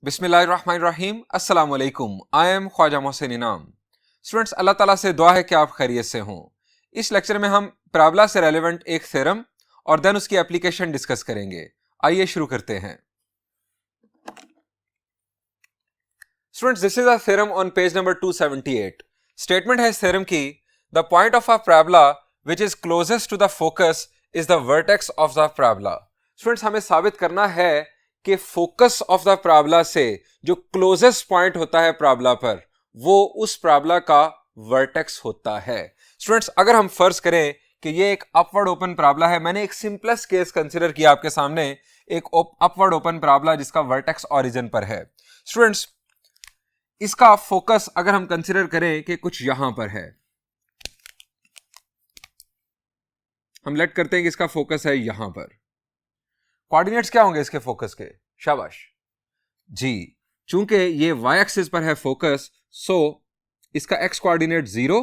बिस्मिल्लाहिर्रहमानिर्रहीम अस्सलाम वालेकुम। आई एम ख्वाजा मोहसिन इनाम। स्टूडेंट्स, अल्लाह ताला से दुआ है कि आप खैरियत से हों। इस लेक्चर में हम पैराबोला से रेलेवेंट एक थ्योरम और देन उसकी एप्लीकेशन डिस्कस करेंगे। आइए शुरू करते हैं। Students, this is a theorem on page number 278। Statement है इस थ्योरम की, the point of a parabola which is closest to the focus is the vertex of the parabola. Students, हमें साबित करना है कि फोकस ऑफ द पैराबोला से जो क्लोजेस्ट पॉइंट होता है पैराबोला पर, वो उस पैराबोला का वर्टेक्स होता है। स्टूडेंट्स, अगर हम फर्ज करें कि ये एक अपवर्ड ओपन पैराबोला है, मैंने एक सिंपलेस्ट केस कंसीडर किया आपके सामने, एक अपवर्ड ओपन पैराबोला जिसका वर्टेक्स ओरिजिन पर है। स्टूडेंट्स, इसका फोकस अगर हम कंसीडर करें कि कुछ यहां पर है, हम लेट करते हैं कि इसका फोकस है यहां पर। कोऑर्डिनेट्स क्या होंगे इसके फोकस के? शाबाश जी, चूंकि ये वाई एक्सिस पर है फोकस, सो इसका एक्स कोऑर्डिनेट 0,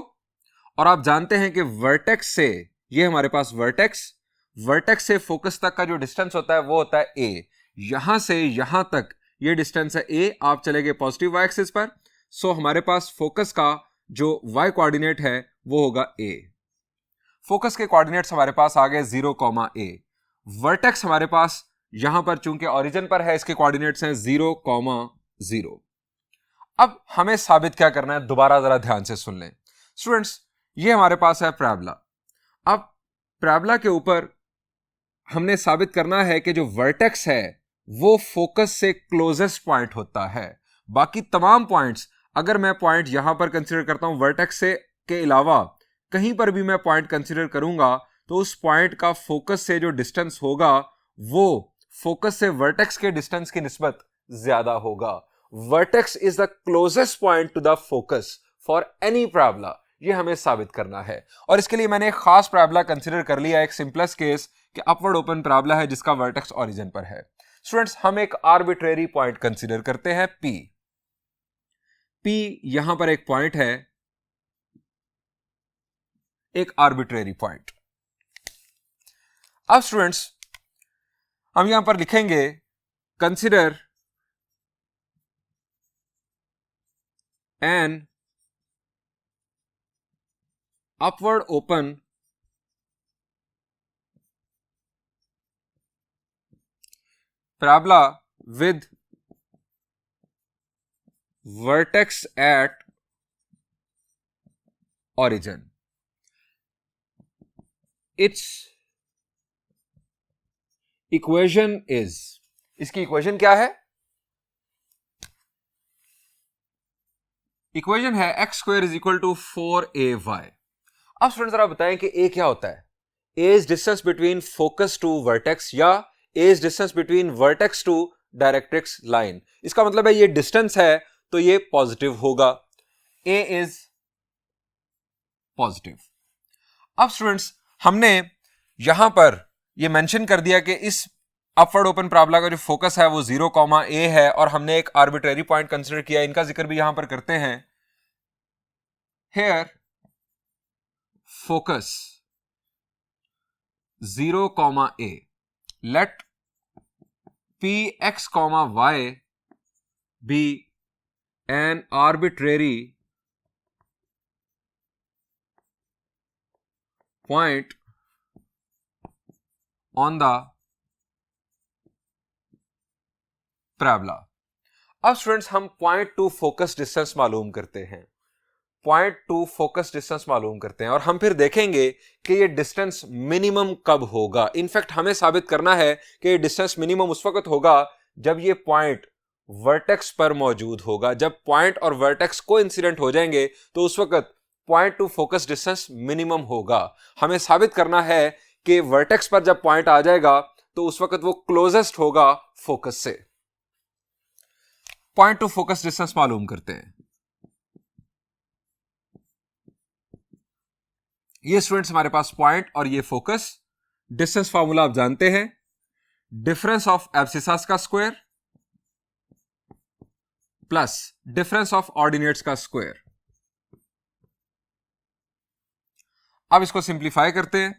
और आप जानते हैं कि वर्टेक्स से, ये हमारे पास वर्टेक्स से फोकस तक का जो डिस्टेंस होता है वो होता है ए। यहां से यहां तक ये डिस्टेंस है ए, आप चले गए पॉजिटिव वाई एक्सिस पर, सो हमारे पास फोकस का जो वाई कोऑर्डिनेट है वो होगा ए। फोकस के कोऑर्डिनेट्स हमारे पास आ गए 0, ए। वर्टेक्स हमारे पास यहां पर चूंकि ओरिजिन पर है, इसके कोऑर्डिनेट्स हैं 0, 0। अब हमें साबित क्या करना है, दोबारा जरा ध्यान से सुन लें। स्टूडेंट्स, ये हमारे पास है पैराबोला। अब पैराबोला के ऊपर हमने साबित करना है कि जो वर्टेक्स है वो फोकस से क्लोजेस्ट पॉइंट होता है। बाकी तमाम पॉइंट्स, अगर मैं पॉइंट यहां पर कंसीडर करता हूं वर्टेक्स से के अलावा कहीं पर भी मैं पॉइंट कंसीडर करूंगा, तो उस पॉइंट का फोकस से जो डिस्टेंस होगा वो फोकस से वर्टेक्स के डिस्टेंस की निस्बत ज्यादा होगा। Vertex is the closest point to the focus for any parabola. ये हमें साबित करना है, और इसके लिए मैंने एक खास पैराबोला कंसीडर कर लिया, एक सिंपलेस्ट केस कि अपवर्ड ओपन पैराबोला है जिसका वर्टेक्स ओरिजिन पर है। स्टूडेंट्स, हम एक आर्बिट्रेरी पॉइंट कंसीडर करते हैं पी यहां पर एक पॉइंट है, एक आर्बिट्रेरी पॉइंट। अब स्टूडेंट्स, हम यहां पर लिखेंगे consider an upward open parabola with vertex at origin. Its equation is, इसकी इक्वेशन क्या है? इक्वेशन है x² is equal to 4ay। अब स्टूडेंट जरा बताएं कि a क्या होता है? a is distance between focus to vertex, या a is distance between vertex to directrix line. इसका मतलब है ये डिस्टेंस है तो ये पॉजिटिव होगा, a इज पॉजिटिव। अब स्टूडेंट्स, हमने यहां पर ये मेंशन कर दिया कि इस अपवर्ड ओपन पैराबोला का जो फोकस है वो 0, a है, और हमने एक आर्बिट्रेरी पॉइंट कंसीडर किया, इनका जिक्र भी यहां पर करते हैं। Here focus 0, a, let px, y be an arbitrary point on the parabola. अब स्टूडेंट्स, हम पॉइंट टू फोकस डिस्टेंस मालूम करते हैं, और हम फिर देखेंगे कि ये डिस्टेंस मिनिमम कब होगा। इनफैक्ट हमें साबित करना है कि ये डिस्टेंस मिनिमम उस वक्त होगा जब ये पॉइंट वर्टेक्स पर मौजूद होगा। जब पॉइंट और वर्टेक्स कोइंसिडेंट हो जाएंगे तो उस वक्त point to focus distance minimum होगा। हमें साबित करना है कि वर्टेक्स पर जब पॉइंट आ जाएगा तो उस वक्त वो क्लोजेस्ट होगा फोकस से। पॉइंट टू फोकस डिस्टेंस मालूम करते हैं। ये स्टूडेंट्स हमारे पास पॉइंट और ये फोकस। डिस्टेंस फार्मूला आप जानते हैं, डिफरेंस ऑफ एब्सिसास का square plus difference of ordinates का स्क्वायर। अब इसको सिंप्लीफाई करते हैं,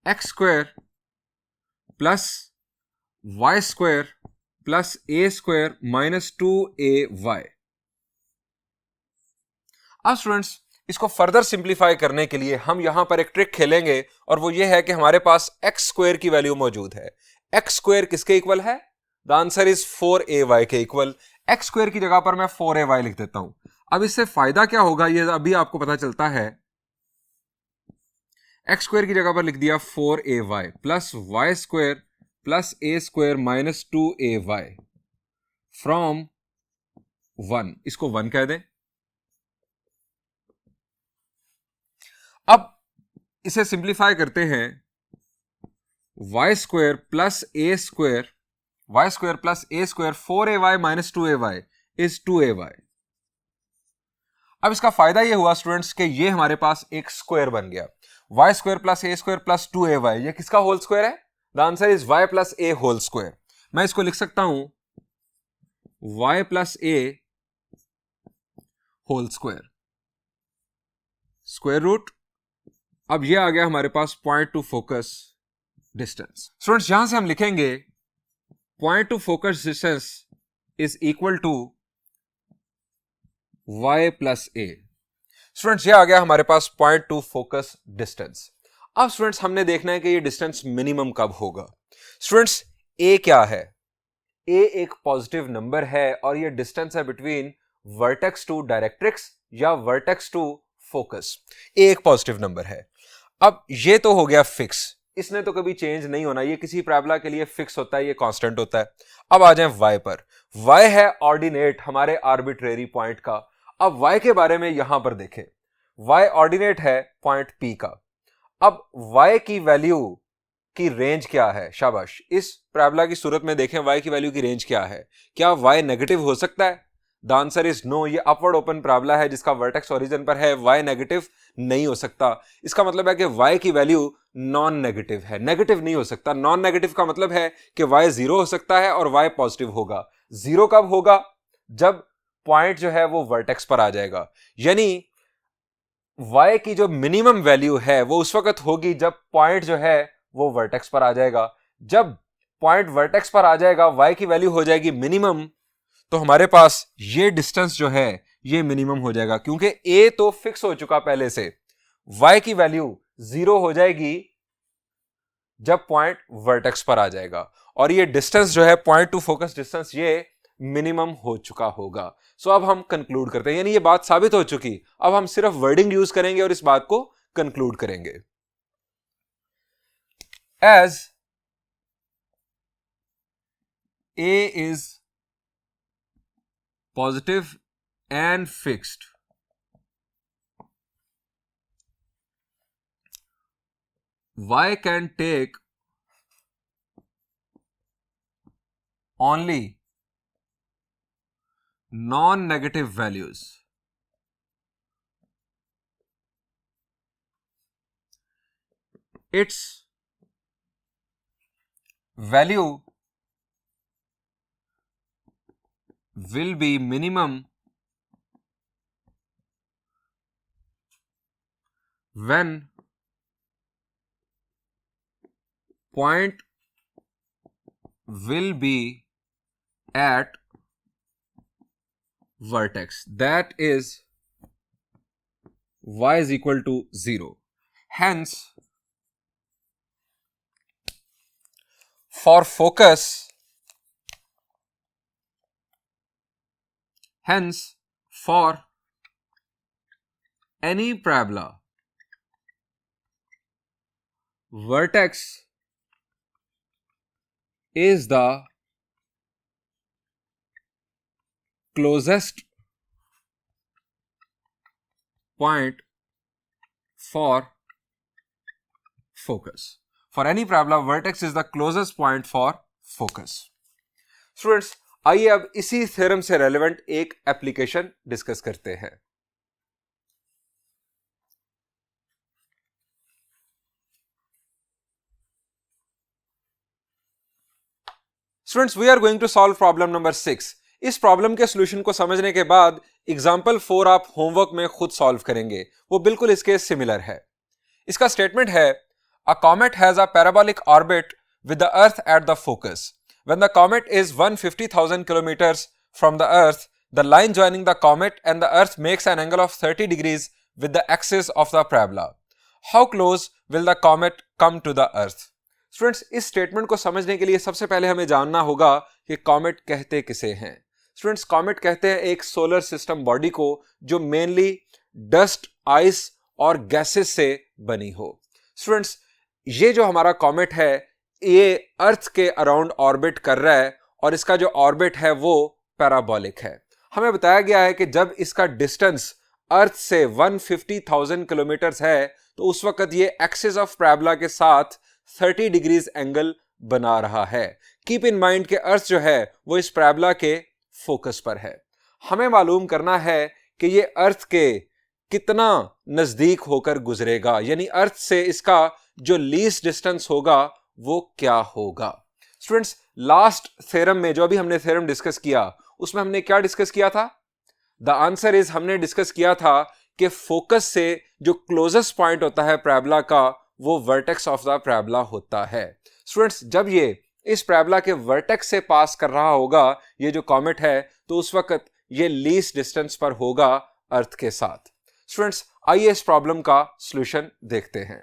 x² plus y² plus A square minus 2ay। अब स्टूडेंट्स इसको फर्दर सिंप्लीफाई करने के लिए हम यहां पर एक ट्रिक खेलेंगे, और वो ये है कि हमारे पास एक्स स्क्वायर की वैल्यू मौजूद है। एक्स स्क्वायर किसके इक्वल है? द आंसर इज 4ay के इक्वल। एक्स स्क्वायर की जगह पर मैं 4ay लिख देता हूं। अब इससे फायदा क्या होगा ये अभी आपको पता चलता है। एक्स स्क्वायर की जगह पर लिख दिया 4ay plus Y square plus A square minus 2ay from 1, इसको 1 कह दें। अब इसे सिंप्लीफाई करते हैं। Y square plus A square, Y square plus A square 4ay minus 2ay is 2ay। अब इसका फायदा ये हुआ स्टूडेंट्स कि ये हमारे पास एक स्क्वायर बन गया। Y square plus A square plus 2ay, ये किसका होल स्क्वायर है? The answer is Y plus A whole square. मैं इसको लिख सकता हूं Y plus A whole square, square root. अब ये आ गया हमारे पास point to focus distance. Students यहां से हम लिखेंगे point to focus distance is equal to y plus A. Students ये आ गया हमारे पास पॉइंट टू फोकस डिस्टेंस। अब स्टूडेंट्स हमने देखना है कि ये डिस्टेंस मिनिमम कब होगा। स्टूडेंट्स a क्या है? a एक पॉजिटिव नंबर है और ये डिस्टेंस है बिटवीन वर्टेक्स टू डायरेक्ट्रिक्स या वर्टेक्स टू फोकस। a एक पॉजिटिव नंबर है। अब ये तो हो गया फिक्स, इसने तो कभी चेंज नहीं होना, ये किसी पैराबोला के लिए फिक्स होता है, ये कांस्टेंट होता है। अब आ जाए y पर। y है ऑर्डिनेट हमारे आर्बिट्रेरी पॉइंट का। अब y के बारे में यहां पर देखें, y ऑर्डिनेट है पॉइंट P का। अब y की वैल्यू की रेंज क्या है? शाबाश, इस पैराबोला की सूरत में देखें y की वैल्यू की रेंज क्या है। क्या y नेगेटिव हो सकता है? The answer is no. ये अपवर्ड ओपन पैराबोला है जिसका वर्टेक्स ओरिजिन पर है, y नेगेटिव नहीं हो सकता। इसका मतलब है कि y की वैल्यू नॉन नेगेटिव है, नेगेटिव नहीं हो सकता। नॉन नेगेटिव का मतलब है कि y जीरो हो सकता है और y पॉजिटिव होगा। जीरो कब होगा? जब पॉइंट जो है वो वर्टेक्स पर आ जाएगा। यानी y की जो मिनिमम वैल्यू है वो उस वक्त होगी जब पॉइंट जो है वो वर्टेक्स पर आ जाएगा। जब पॉइंट वर्टेक्स पर आ जाएगा, y की वैल्यू हो जाएगी मिनिमम, तो हमारे पास ये डिस्टेंस जो है ये मिनिमम हो जाएगा, क्योंकि a तो फिक्स हो चुका पहले से। y की वैल्यू जीरो हो जाएगी जब पॉइंट वर्टेक्स पर आ जाएगा, और ये डिस्टेंस जो है पॉइंट टू फोकस डिस्टेंस ये मिनिमम हो चुका होगा। सो अब हम कंक्लूड करते हैं, यानी ये बात साबित हो चुकी। अब हम सिर्फ वर्डिंग यूज करेंगे और इस बात को कंक्लूड करेंगे। As a is positive and fixed, y can take only non-negative values. Its value will be minimum when point will be at vertex, that is y is equal to 0. Hence for focus, hence for any parabola, vertex is the closest point for focus. For any parabola, vertex is the closest point for focus. Students, आइए अब इसी theorem से relevant एक application discuss करते हैं। Students, we are going to solve problem number 6। इस problem के solution को समझने के बाद एग्जाम्पल 4 आप होमवर्क में खुद सॉल्व करेंगे, वो बिल्कुल इसके सिमिलर है। इसका स्टेटमेंट है, a comet has a parabolic orbit with the earth at the focus. When the comet is 150,000 kilometers from the Earth, the line joining the comet and the Earth makes an angle of 30 degrees with the axis of the parabola. How close will the comet come to the Earth? Students, इस statement को समझने के लिए सबसे पहले हमें जानना होगा कि कॉमेट कहते किसे हैं. स्टूडेंट्स, कॉमेट कहते हैं एक सोलर सिस्टम बॉडी को जो मेनली डस्ट, आइस और गैसेस से बनी हो. स्टूडेंट्स, ये जो हमारा कॉमेट है ये अर्थ के अराउंड ऑर्बिट कर रहा है और इसका जो ऑर्बिट है वो पैराबोलिक है. हमें बताया गया है कि जब इसका डिस्टेंस अर्थ से 150,000 किलोमीटर है तो उस वक्त ये एक्सिस ऑफ पैराबोला के साथ 30 डिग्रीज एंगल बना रहा है. कीप इन माइंड कि अर्थ जो है वो इस पैराबोला के फोकस पर है. हमें मालूम करना है कि ये अर्थ के कितना नजदीक होकर गुजरेगा, यानी अर्थ से इसका जो लीस्ट डिस्टेंस होगा वो क्या होगा. स्टूडेंट्स, लास्ट थ्योरम में जो अभी हमने थ्योरम डिस्कस किया उसमें हमने क्या डिस्कस किया था? द आंसर इज, हमने डिस्कस किया था कि फोकस से जो क्लोजेस्ट पॉइंट होता है पैराबोला का वो वर्टेक्स ऑफ द पैराबोला होता है. स्टूडेंट्स, जब ये इस पैराबोला के वर्टेक्स से पास कर रहा होगा ये जो कॉमेट है तो उस वक्त ये लीस्ट डिस्टेंस पर होगा अर्थ के साथ. स्टूडेंट्स, आइए इस प्रॉब्लम का सॉल्यूशन देखते हैं.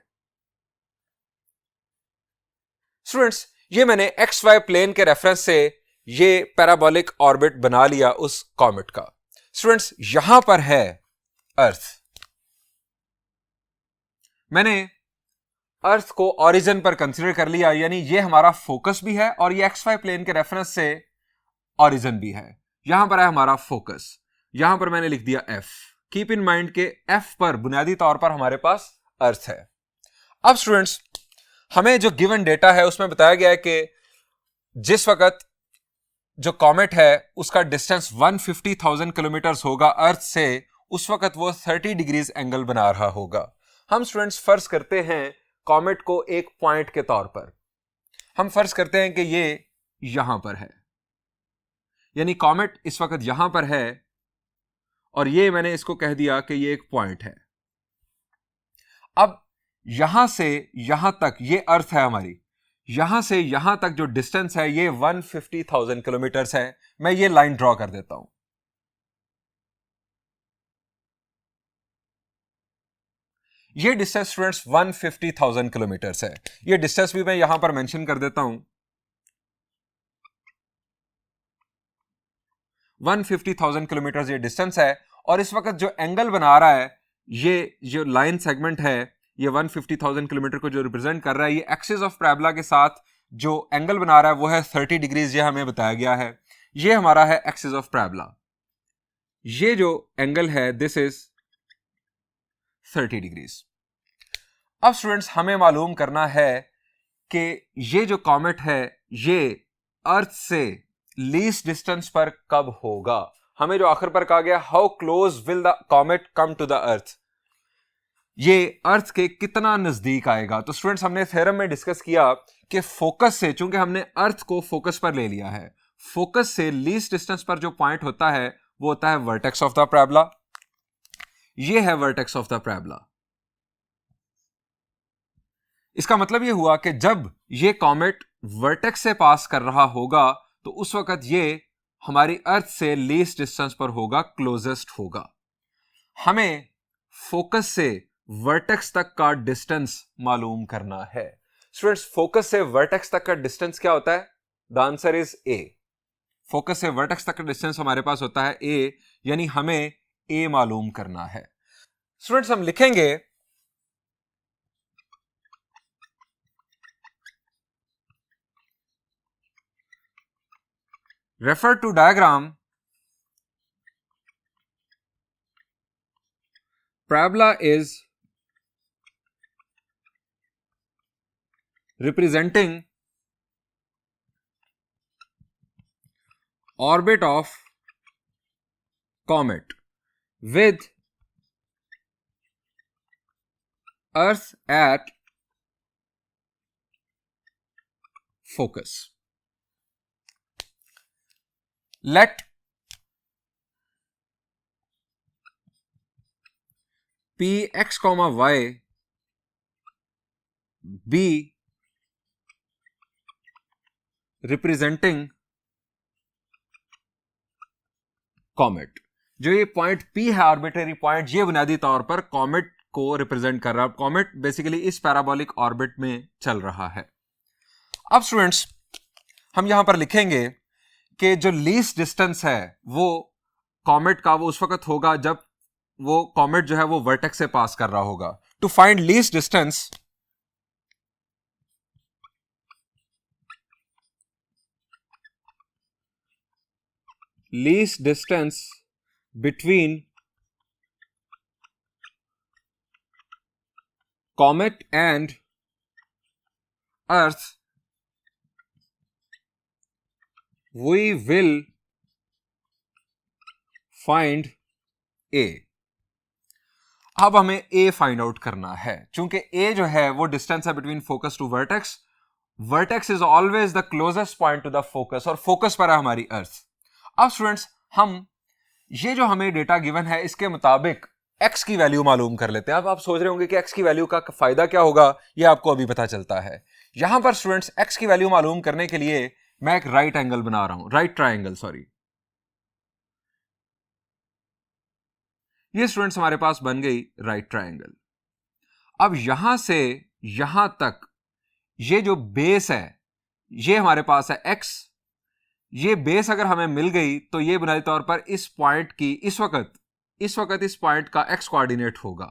स्टूडेंट्स, ये मैंने एक्स वाई प्लेन के रेफरेंस से ये पैराबोलिक ऑर्बिट बना लिया उस कॉमेट का. स्टूडेंट्स, यहां पर है अर्थ. मैंने अर्थ को ओरिजिन पर कंसीडर कर लिया, यानी ये हमारा फोकस भी है और ये एक्स वाई प्लेन के रेफरेंस से ओरिजिन भी है. यहां पर है हमारा फोकस, यहां पर मैंने लिख दिया एफ. कीप इन माइंड के एफ पर बुनियादी तौर पर हमारे पास अर्थ है. अब स्टूडेंट्स, हमें जो गिवन डेटा है उसमें बताया गया है कि जिस वक्त जो कॉमेट है उसका डिस्टेंस 150,000 किलोमीटर होगा अर्थ से, उस वक्त वो 30 डिग्रीज एंगल बना रहा होगा. हम स्टूडेंट्स फर्ज करते हैं कॉमेट को एक पॉइंट के तौर पर. हम फर्ज करते हैं कि ये यहां पर है, यानी कॉमेट इस वक्त यहां पर है और ये मैंने इसको कह दिया कि ये एक पॉइंट है. अब यहां से यहां तक ये अर्थ है हमारी, यहां से यहां तक जो डिस्टेंस है ये 150,000 किलोमीटर है. मैं ये लाइन ड्रॉ कर देता हूं. ये डिस्टेंस स्टूडेंट्स 150,000 किलोमीटर है. ये डिस्टेंस भी मैं यहां पर मेंशन कर देता हूं. 150,000 किलोमीटर ये डिस्टेंस है और इस वक्त जो एंगल बना रहा है ये जो लाइन सेगमेंट है ये 150,000 किलोमीटर को जो रिप्रेजेंट कर रहा है ये एक्सिस ऑफ पैराबोला के साथ जो एंगल बना रहा है वो है 30 डिग्रीज. ये हमें बताया गया है. ये हमारा है एक्सिस ऑफ पैराबोला. ये जो एंगल है दिस इज 30 डिग्रीज. अब स्टूडेंट्स, हमें मालूम करना है कि ये जो कॉमेट है ये अर्थ से लीस्ट डिस्टेंस पर कब होगा. हमें जो आखिर पर कहा गया how close will the comet come to the earth, ये अर्थ के कितना नजदीक आएगा. तो स्टूडेंट्स, हमने थ्योरम में डिस्कस किया कि फोकस से, चूंकि हमने अर्थ को फोकस पर ले लिया है, फोकस से लीस्ट डिस्टेंस पर जो पॉइंट होता है वो होता है वर्टेक्स ऑफ द पैराबोला. ये है वर्टेक्स ऑफ द पैराबोला. इसका मतलब ये हुआ कि जब ये कॉमेट वर्टेक्स से पास कर रहा होगा तो उस वक्त ये हमारी अर्थ से लीस्ट डिस्टेंस पर होगा, क्लोजेस्ट होगा. हमें फोकस से वर्टेक्स तक का डिस्टेंस मालूम करना है. स्टूडेंट्स, फोकस से वर्टेक्स तक का डिस्टेंस क्या होता है? The answer is a. Focus से वर्टेक्स तक का डिस्टेंस हमारे पास होता है ए, यानी हमें ए मालूम करना है. स्टूडेंट्स, हम लिखेंगे refer to diagram parabola is representing orbit of comet with earth at focus. Let px comma y be representing comet. जो ये पॉइंट P है आर्बिट्रेरी पॉइंट, ये बुनियादी तौर पर कॉमेट को रिप्रेजेंट कर रहा है। कॉमेट बेसिकली इस पैराबोलिक ऑर्बिट में चल रहा है। अब स्टूडेंट्स हम यहां पर लिखेंगे कि जो लीस्ट डिस्टेंस है वो कॉमेट का वो उस वक्त होगा जब वो कॉमेट जो है वो वर्टेक्स से पास कर रहा होगा। To find least distance, least distance between comet and earth, we will find A। अब हमें A फाइंड आउट करना है। चूंकि A जो है वो डिस्टेंस है between focus to vertex. Vertex is always the closest point to the focus, और फोकस पर है हमारी अर्थ। अब स्टूडेंट्स हम ये जो हमें डेटा गिवन है इसके मुताबिक x की वैल्यू मालूम कर लेते हैं। अब आप सोच रहे होंगे कि x की वैल्यू का फायदा क्या होगा, ये आपको अभी पता चलता है। यहां पर स्टूडेंट्स x की वैल्यू मालूम करने के लिए मैं एक राइट एंगल बना रहा हूं, राइट ट्रायंगल सॉरी। ये स्टूडेंट्स हमारे पास बन गई राइट ट्रायंगल। अब यहां से यहां तक ये जो बेस है ये हमारे पास है x। ये बेस अगर हमें मिल गई तो ये बुनियादी तौर पर इस पॉइंट की इस वक्त इस पॉइंट का x कोऑर्डिनेट होगा,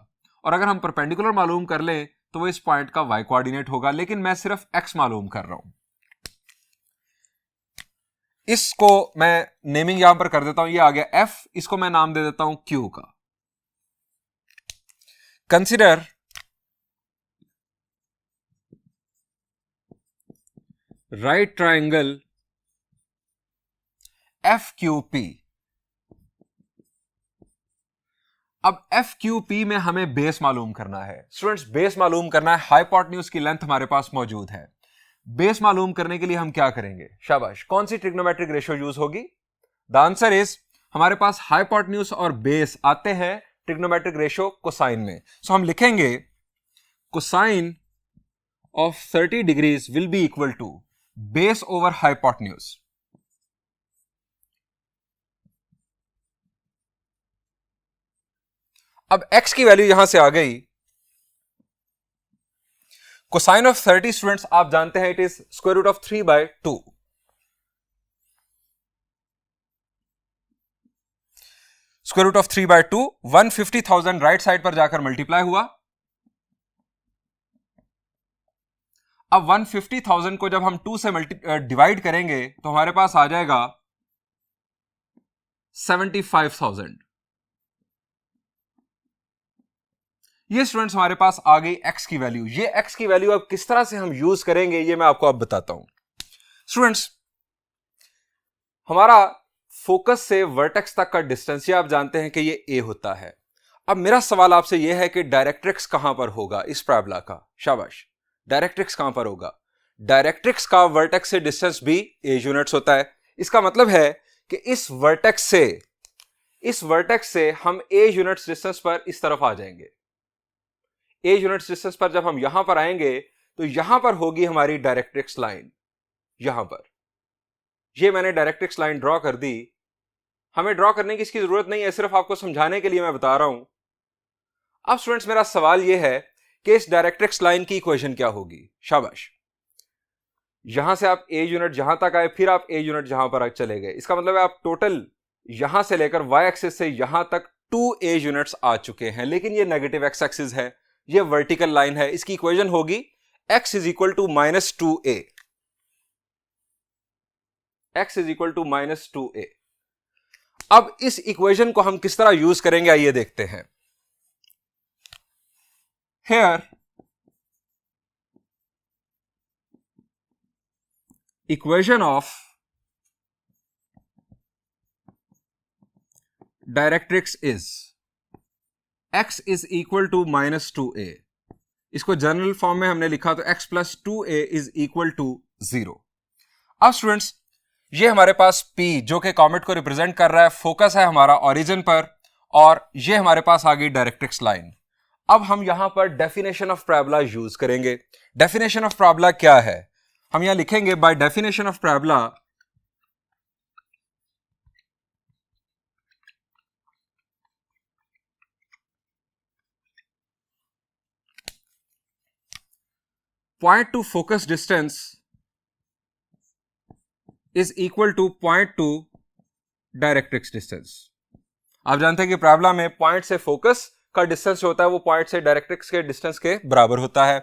और अगर हम परपेंडिकुलर मालूम कर लें तो वो इस पॉइंट का y कोऑर्डिनेट होगा। लेकिन मैं सिर्फ x मालूम कर रहा हूं। इसको मैं नेमिंग यहां पर कर देता हूं, ये आ गया f, इसको मैं नाम दे देता हूं q का। Consider right triangle FQP। अब FQP में हमें बेस मालूम करना है। स्टूडेंट्स बेस मालूम करना है, हाइपोटेन्यूज की लेंथ हमारे पास मौजूद है। बेस मालूम करने के लिए हम क्या करेंगे? शाबाश, कौन सी ट्रिग्नोमेट्रिक रेशियो यूज होगी? द आंसर इज हमारे पास हाइपोटेन्यूज और बेस आते हैं ट्रिग्नोमेट्रिक रेशियो कोसाइन में। सो हम लिखेंगे cosine of 30 degrees will be equal to base over hypotenuse. अब x की वैल्यू यहां से आ गई। कोसाइन ऑफ 30 स्टूडेंट्स आप जानते हैं it is square root of 3/2। Square root of 3/2 150,000 right side पर जाकर मल्टीप्लाई हुआ। अब 150,000 को जब हम 2 से डिवाइड करेंगे तो हमारे पास आ जाएगा 75,000। ये स्टूडेंट्स हमारे पास आ गई x की वैल्यू। ये x की वैल्यू अब किस तरह से हम यूज करेंगे ये मैं आपको अब बताता हूं। स्टूडेंट्स हमारा फोकस से वर्टेक्स तक का डिस्टेंस ये आप जानते हैं कि ये a होता है। अब मेरा सवाल आपसे यह है कि डायरेक्ट्रिक्स कहां पर होगा इस पैराबोला का? शाबाश, डायरेक्ट्रिक्स कहां पर होगा? डायरेक्ट्रिक्स का वर्टेक्स से डिस्टेंस भी a यूनिट्स होता है। इसका मतलब है कि इस वर्टेक्स से हम a यूनिट्स डिस्टेंस पर इस तरफ आ जाएंगे। a यूनिट्स डिस्टेंस पर जब हम यहां पर आएंगे तो यहां पर होगी हमारी डायरेक्ट्रिक्स लाइन। यहां पर ये मैंने डायरेक्ट्रिक्स लाइन ड्रॉ कर दी। हमें ड्रॉ करने की इसकी जरूरत नहीं है, सिर्फ आपको समझाने के लिए मैं बता रहा हूं। अब स्टूडेंट्स मेरा सवाल यह है कि इस डायरेक्ट्रिक्स लाइन की इक्वेशन क्या होगी? शाबाश, यहां से आप a यूनिट जहां तक आए, फिर आप a यूनिट जहां पर चले गए। इसका मतलब है आप टोटल यहां से लेकर y एक्सिस से यहां तक 2a यूनिट्स आ चुके हैं। लेकिन ये नेगेटिव x एक्सिस है, ये वर्टिकल लाइन है। इसकी इक्वेशन होगी x is equal to -2a। x is equal to -2a। अब इस इक्वेशन को हम किस तरह यूज करेंगे आइए देखते हैं। Here equation of directrix is x is equal to -2a। इसको जनरल फॉर्म में हमने लिखा तो x plus 2a is equal to 0। अब स्टूडेंट्स ये हमारे पास P जो कि कॉमेट को रिप्रेजेंट कर रहा है, फोकस है हमारा ओरिजिन पर, और ये हमारे पास आ गई डायरेक्ट्रिक्स लाइन। अब हम यहां पर डेफिनेशन ऑफ पैराबोला यूज करेंगे। डेफिनेशन ऑफ पैराबोला क्या है? हम यहां लिखेंगे by definition of parabola point to focus distance is equal two point two directrix distance. आप जानते हैं कि पैराबोला में पॉइंट से फोकस का डिस्टेंस जो होता है वो पॉइंट से डायरेक्ट्रिक्स के डिस्टेंस के बराबर होता है।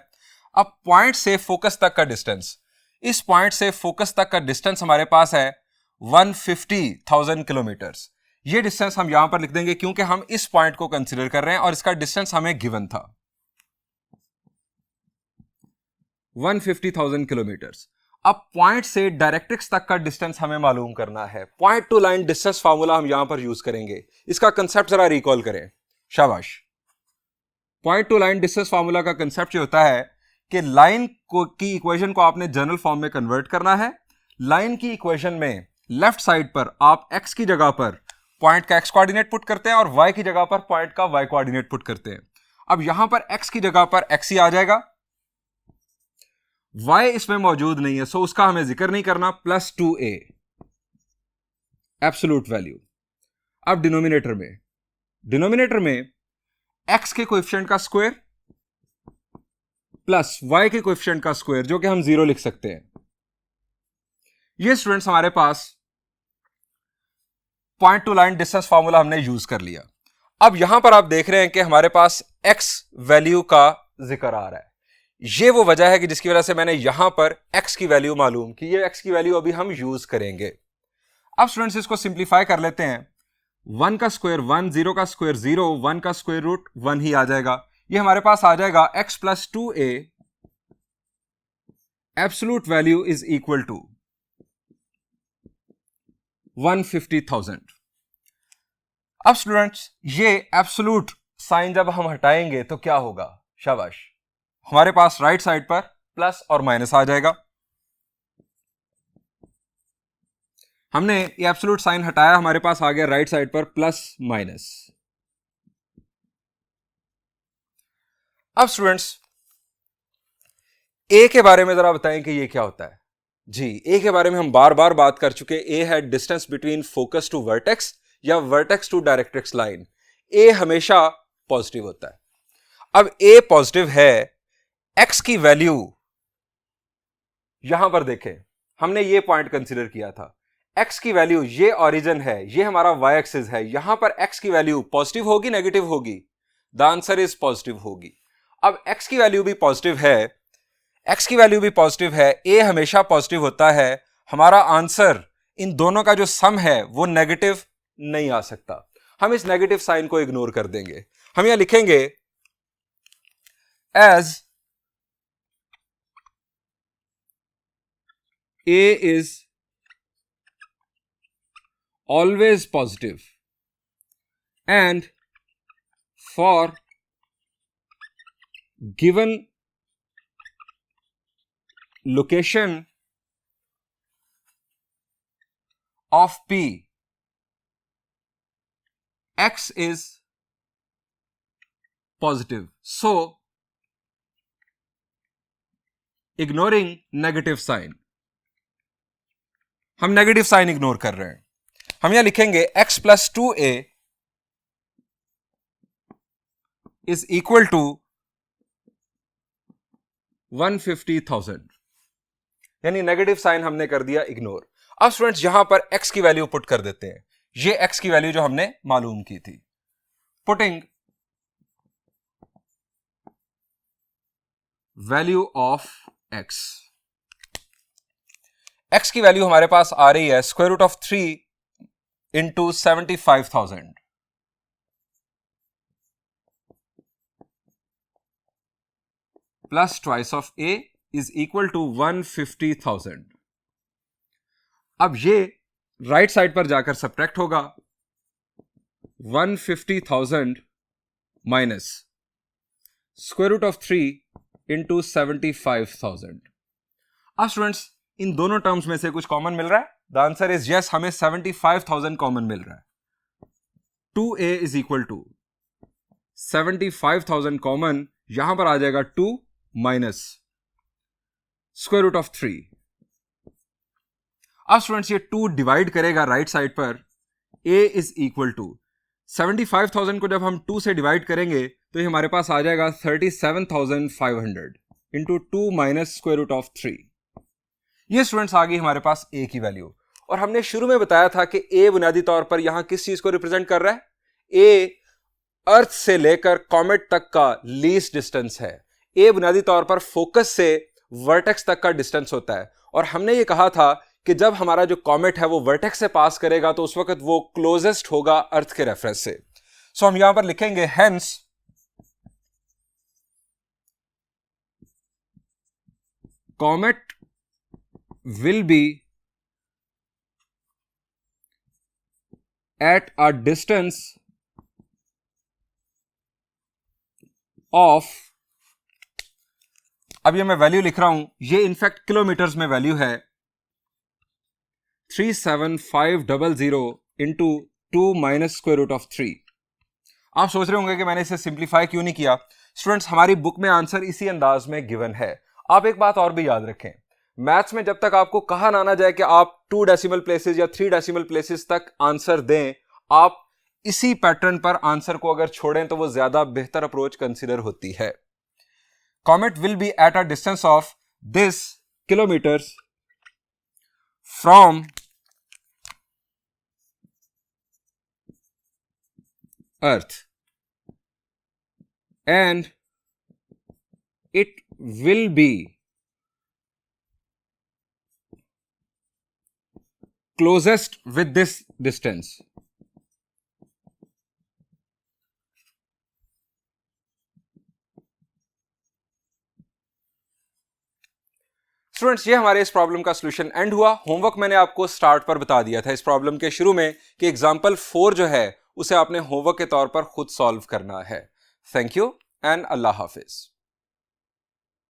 अब पॉइंट से फोकस तक का डिस्टेंस, इस पॉइंट से फोकस तक का डिस्टेंस हमारे पास है 150,000 किलोमीटर्स। ये डिस्टेंस हम यहां पर लिख देंगे क्योंकि हम इस पॉइंट को कंसीडर कर रहे हैं और इसका डिस्टेंस हमें गिवन था 150,000 किलोमीटर्स। अब पॉइंट से डायरेक्ट्रिक्स तक का डिस्टेंस हमें मालूम करना है। Point to line distance formula हम यहां पर यूज करेंगे। इसका कंसेप्ट जरा रिकॉल करें, शाबाश। Point to line distance formula का कंसेप्ट ये होता है कि लाइन की इक्वेशन को आपने जनरल फॉर्म में कन्वर्ट करना है। लाइन की इक्वेशन में लेफ्ट साइड पर आप x की जगह पर पॉइंट का x कोऑर्डिनेट पुट करते हैं और y की जगह पर पॉइंट का y कोऑर्डिनेट पुट करते हैं। अब यहां पर x की जगह पर x ही आ जाएगा, y इसमें मौजूद नहीं है सो उसका हमें जिक्र नहीं करना, प्लस 2a एब्सोल्यूट वैल्यू। अब डिनोमिनेटर में x के कोएफिशिएंट का स्क्वायर प्लस y के कोएफिशिएंट का स्क्वायर जो कि हम 0 लिख सकते हैं। ये स्टूडेंट्स हमारे पास point to line distance formula हमने यूज कर लिया। अब यहां पर आप देख रहे हैं कि हमारे पास x वैल्यू का जिक्र आ रहा है। ये वो वजह है कि जिसकी वजह से मैंने यहां पर x की वैल्यू मालूम की। ये x की वैल्यू अभी हम यूज करेंगे। अब स्टूडेंट्स इसको सिंप्लीफाई कर लेते हैं। 1 का स्क्वायर 1, 0 का स्क्वायर 0, 1 का स्क्वायर रूट 1 ही आ जाएगा। ये हमारे पास आ जाएगा x plus 2a absolute value is equal to 150,000। अब स्टूडेंट्स ये एब्सोल्यूट साइन जब हम हटाएंगे तो क्या होगा, शाबाश, हमारे पास राइट साइड पर प्लस और माइनस आ जाएगा। हमने ये एब्सोल्यूट साइन हटाया, हमारे पास आ गया राइट साइड पर प्लस माइनस। अब स्टूडेंट्स ए के बारे में जरा बताएं कि ये क्या होता है। जी, ए के बारे में हम बार बार बात कर चुके। ए है distance between focus to vertex या vertex to directrix line. A हमेशा पॉजिटिव होता है। अब ए पॉजिटिव है, एक्स की वैल्यू यहां पर देखें, हमने ये पॉइंट कंसीडर किया था। एक्स की वैल्यू, ये ओरिजिन है, ये हमारा वाई एक्सिस है। यहां पर एक्स की वैल्यू पॉजिटिव होगी नेगेटिव होगी? द आंसर इज पॉजिटिव होगी। अब एक्स की वैल्यू भी पॉजिटिव है, एक्स की वैल्यू भी पॉजिटिव है, ए हमेशा पॉजिटिव होता है। हमारा आंसर इन दोनों का जो सम है वो नेगेटिव नहीं आ सकता। हम इस नेगेटिव साइन को इग्नोर कर देंगे। हम यहां लिखेंगे as A is always positive and for given location of P, X is positive. So, ignoring negative sign, हम नेगेटिव साइन इग्नोर कर रहे हैं। हम यहां लिखेंगे x plus 2a is equal to 150,000, यानी नेगेटिव साइन हमने कर दिया इग्नोर। अब स्टूडेंट्स यहां पर x की वैल्यू पुट कर देते हैं। ये x की वैल्यू जो हमने मालूम की थी। Putting value of x, x की वैल्यू हमारे पास आ रही है square root of 3 into 75,000 plus twice of a is equal to 150,000। अब ये राइट साइड पर जाकर सब्ट्रैक्ट होगा। 150,000 minus square root of 3 into 75,000। अब स्टूडेंट्स इन दोनों टर्म्स में से कुछ कॉमन मिल रहा है? द आंसर इज यस, हमें 75,000 कॉमन मिल रहा है। 2a is equal to 75,000 common, यहां पर आ जाएगा 2 माइनस स्क्वायर रूट ऑफ 3 अब स्टूडेंट्स ये 2 डिवाइड करेगा राइट साइड पर, a इज इक्वल टू 75,000 को जब हम 2 से डिवाइड करेंगे तो ये हमारे पास आ जाएगा 37,500 into 2 minus square root of 3। ये स्टूडेंट्स आ गई हमारे पास a की वैल्यू। और हमने शुरू में बताया था कि a बुनियादी तौर पर यहां किस चीज को रिप्रेजेंट कर रहा है, a अर्थ से लेकर कॉमेट तक का लीस्ट डिस्टेंस है। a बुनियादी तौर पर फोकस से वर्टेक्स तक का डिस्टेंस होता है। और हमने ये कहा था कि जब हमारा जो कॉमेट है वो वर्टेक्स से पास करेगा तो उस वक्त वो क्लोजेस्ट होगा अर्थ के रेफरेंस से। सो हम यहां पर लिखेंगे hence comet will be at a distance of, अब ये मैं वैल्यू लिख रहा हूं, ये इनफैक्ट किलोमीटर्स में वैल्यू है 37500 into 2 minus square root of 3। आप सोच रहे होंगे कि मैंने इसे सिंप्लीफाई क्यों नहीं किया। स्टूडेंट्स हमारी बुक में आंसर इसी अंदाज में गिवन है। आप एक बात और भी याद रखें, मैथ्स में जब तक आपको कहा ना जाए कि आप 2 डेसिमल प्लेसेस या 3 डेसिमल प्लेसेस तक आंसर दें, आप इसी पैटर्न पर आंसर को अगर छोड़ें तो वो ज्यादा बेहतर अप्रोच कंसीडर होती है। Comet will be at a distance of this kilometres from earth and it will be closest with this distance. Students ये हमारे इस प्रॉब्लम का सॉल्यूशन एंड हुआ। होमवर्क मैंने आपको स्टार्ट पर बता दिया था इस प्रॉब्लम के शुरू में कि एग्जाम्पल 4 जो है उसे आपने होमवर्क के तौर पर खुद सॉल्व करना है। Thank you and Allah Hafiz.